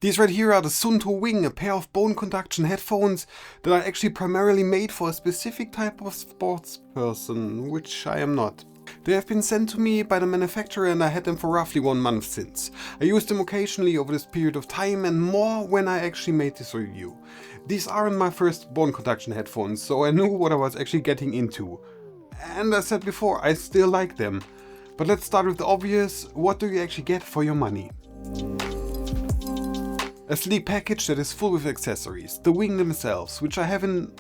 These right here are the Suunto Wing, a pair of bone conduction headphones that are actually primarily made for a specific type of sports person, which I am not. They have been sent to me by the manufacturer and I had them for roughly 1 month since. I used them occasionally over this period of time and more when I actually made this review. These aren't my first bone conduction headphones, so I knew what I was actually getting into. And as I said before, I still like them. But let's start with the obvious: what do you actually get for your money? A sleek package that is full with accessories, the wing themselves, which I have in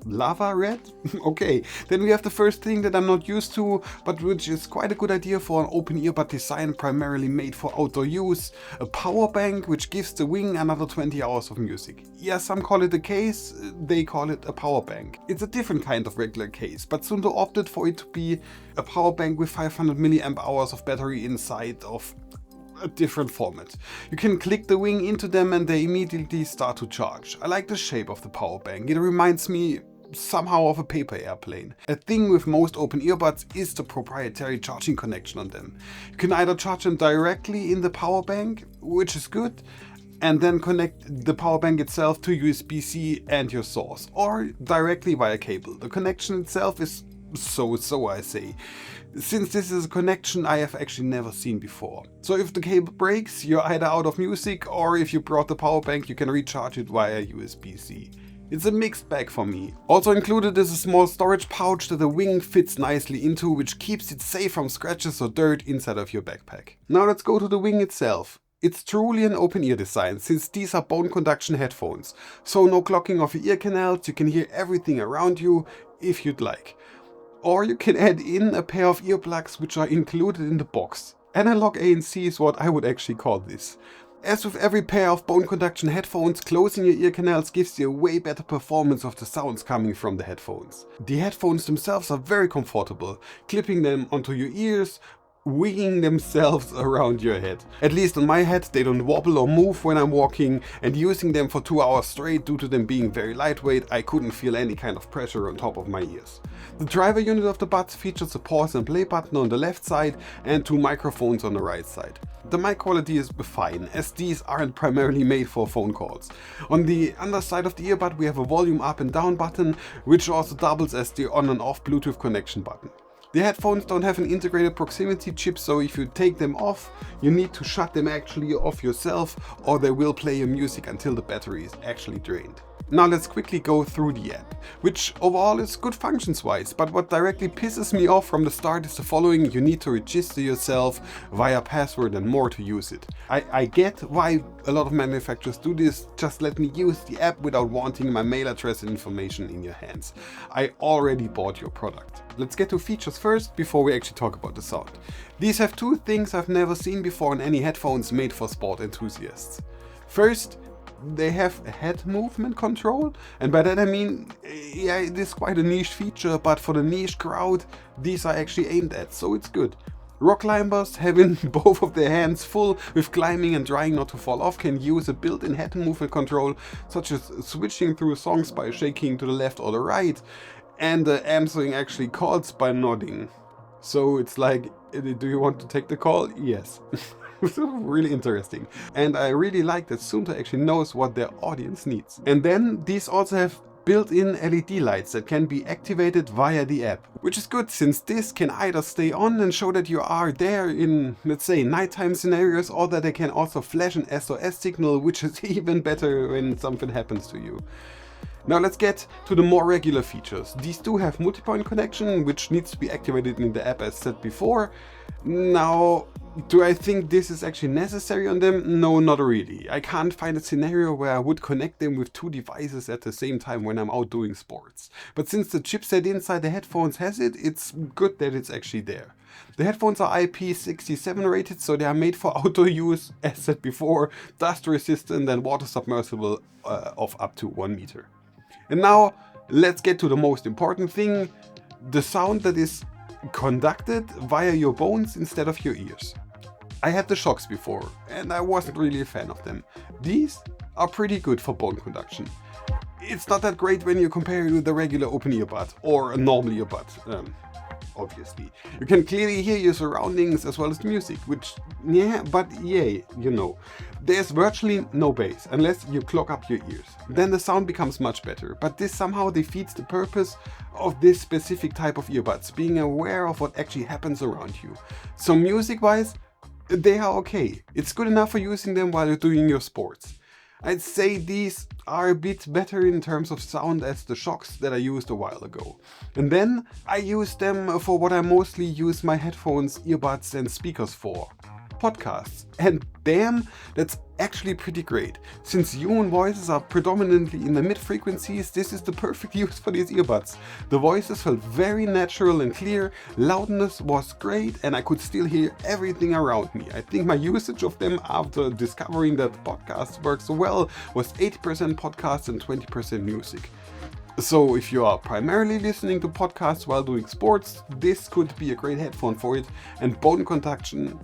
lava red? Okay, then we have the first thing that I'm not used to, but which is quite a good idea for an open earbud design primarily made for outdoor use, a power bank which gives the wing another 20 hours of music. Yeah, some call it a case, they call it a power bank. It's a different kind of regular case, but Suunto opted for it to be a power bank with 500 milliamp hours of battery inside of a different format. You can click the wing into them and they immediately start to charge. I like the shape of the power bank. It reminds me somehow of a paper airplane. A thing with most open earbuds is the proprietary charging connection on them. You can either charge them directly in the power bank, which is good, and then connect the power bank itself to USB-C and your source, or directly via cable. The connection itself is so I say, since this is a connection I have actually never seen before. So if the cable breaks, you're either out of music, or if you brought the power bank, you can recharge it via USB-C. It's a mixed bag for me. Also included is a small storage pouch that the wing fits nicely into, which keeps it safe from scratches or dirt inside of your backpack. Now let's go to the wing itself. It's truly an open ear design, since these are bone conduction headphones. So no clogging of your ear canals, you can hear everything around you if you'd like. Or you can add in a pair of earplugs which are included in the box. Analog ANC is what I would actually call this. As with every pair of bone conduction headphones, closing your ear canals gives you a way better performance of the sounds coming from the headphones. The headphones themselves are very comfortable, clipping them onto your ears, winging themselves around your head. At least on my head they don't wobble or move when I'm walking, and using them for 2 hours straight due to them being very lightweight, I couldn't feel any kind of pressure on top of my ears. The driver unit of the buds features a pause and play button on the left side and 2 microphones on the right side. The mic quality is fine, as these aren't primarily made for phone calls. On the underside of the earbud we have a volume up and down button, which also doubles as the on and off Bluetooth connection button. The headphones don't have an integrated proximity chip, so if you take them off, you need to shut them actually off yourself, or they will play your music until the battery is actually drained. Now let's quickly go through the app, which overall is good functions wise, but what directly pisses me off from the start is the following: you need to register yourself via password and more to use it. I get why a lot of manufacturers do this, just let me use the app without wanting my mail address and information in your hands. I already bought your product. Let's get to features first before we actually talk about the sound. These have 2 things I've never seen before in any headphones made for sport enthusiasts. First, they have head movement control, and by that I mean, yeah, it is quite a niche feature, but for the niche crowd these are actually aimed at, so it's good. Rock climbers, having both of their hands full with climbing and trying not to fall off, can use a built-in head movement control, such as switching through songs by shaking to the left or the right, and answering actually calls by nodding. So it's like, do you want to take the call? Yes. Really interesting. And I really like that Suunto actually knows what their audience needs. And then these also have built-in LED lights that can be activated via the app, which is good since this can either stay on and show that you are there in, let's say, nighttime scenarios, or that they can also flash an SOS signal, which is even better when something happens to you. Now let's get to the more regular features. These do have multi-point connection, which needs to be activated in the app as said before. Now, do I think this is actually necessary on them? No, not really. I can't find a scenario where I would connect them with 2 devices at the same time when I'm out doing sports. But since the chipset inside the headphones has it, it's good that it's actually there. The headphones are IP67 rated, so they are made for outdoor use, as said before, dust resistant and water submersible of up to 1 meter. And now let's get to the most important thing, the sound that is conducted via your bones instead of your ears. I had the Shocks before and I wasn't really a fan of them. These are pretty good for bone conduction. It's not that great when you compare it with the regular open earbud or a normal earbud. obviously. You can clearly hear your surroundings as well as the music, which, you know. There's virtually no bass, unless you clog up your ears. Then the sound becomes much better, but this somehow defeats the purpose of this specific type of earbuds, being aware of what actually happens around you. So music-wise, they are okay. It's good enough for using them while you're doing your sports. I'd say these are a bit better in terms of sound as the Shocks that I used a while ago. And then I use them for what I mostly use my headphones, earbuds and speakers for. Podcasts. And damn, that's actually pretty great. Since human voices are predominantly in the mid frequencies, this is the perfect use for these earbuds. The voices felt very natural and clear, loudness was great, and I could still hear everything around me. I think my usage of them after discovering that podcasts work so well was 80% podcasts and 20% music. So if you are primarily listening to podcasts while doing sports, this could be a great headphone for it, and bone conduction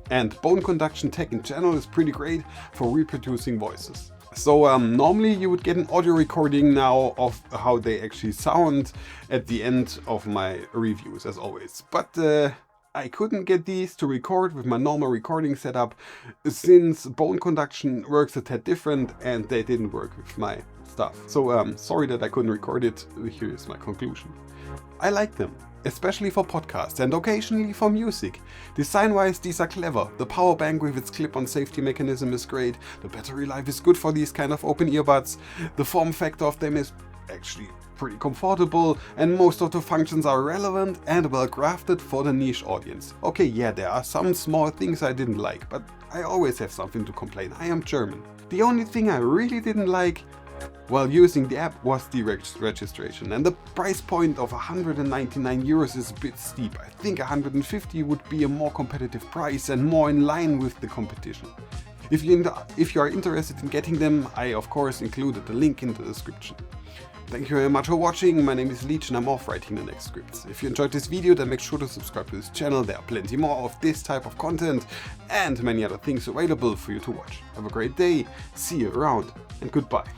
and bone conduction tech in general is pretty great for reproducing voices. So normally you would get an audio recording now of how they actually sound at the end of my reviews, as always. But I couldn't get these to record with my normal recording setup since bone conduction works a tad different and they didn't work with my stuff. So sorry that I couldn't record it. Here is my conclusion. I like them, especially for podcasts and occasionally for music. Design-wise, these are clever. The power bank with its clip-on safety mechanism is great. The battery life is good for these kind of open earbuds. The form factor of them is actually pretty comfortable, and most of the functions are relevant and well crafted for the niche audience. Okay, yeah, there are some small things I didn't like, but I always have something to complain. I am German. The only thing I really didn't like while using the app was the registration, and the price point of 199 euros is a bit steep. I think 150 would be a more competitive price and more in line with the competition. If you are interested in getting them, I of course included the link in the description. Thank you very much for watching. My name is Leech and I'm off writing the next scripts. If you enjoyed this video, then make sure to subscribe to this channel. There are plenty more of this type of content and many other things available for you to watch. Have a great day, see you around, and goodbye.